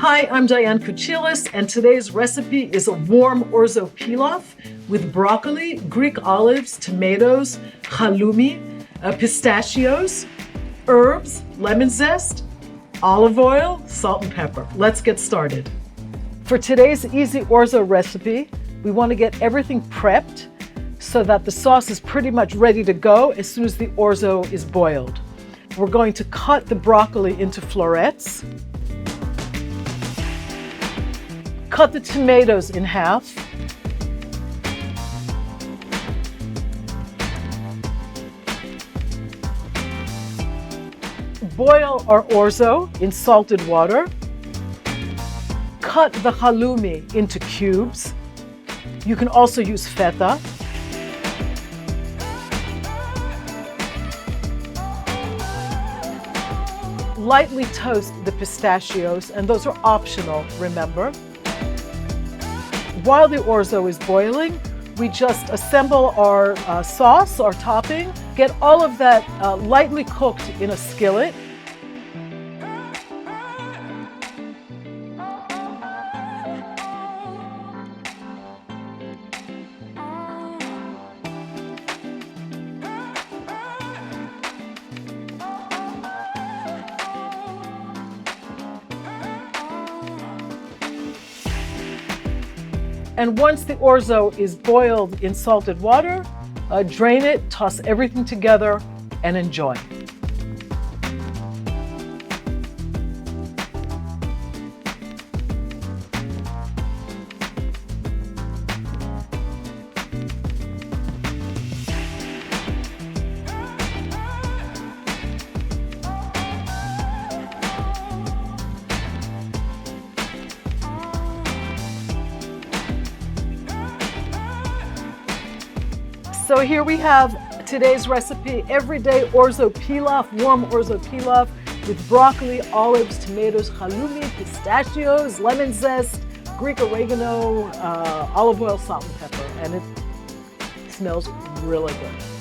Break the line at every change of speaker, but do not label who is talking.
Hi, I'm Diane Kuchilis, and today's recipe is a warm orzo pilaf with broccoli, Greek olives, tomatoes, halloumi, pistachios, herbs, lemon zest, olive oil, salt and pepper. Let's get started. For today's easy orzo recipe, we want to get everything prepped so that the sauce is pretty much ready to go as soon as the orzo is boiled. We're going to cut the broccoli into florets. Cut the tomatoes in half. Boil our orzo in salted water. Cut the halloumi into cubes. You can also use feta. Lightly toast the pistachios, and those are optional, remember. While the orzo is boiling, we just assemble our sauce, our topping, get all of that lightly cooked in a skillet. And once the orzo is boiled in salted water, drain it, toss everything together, and enjoy. So here we have today's recipe, everyday orzo pilaf, warm orzo pilaf with broccoli, olives, tomatoes, halloumi, pistachios, lemon zest, Greek oregano, olive oil, salt and pepper, and it smells really good.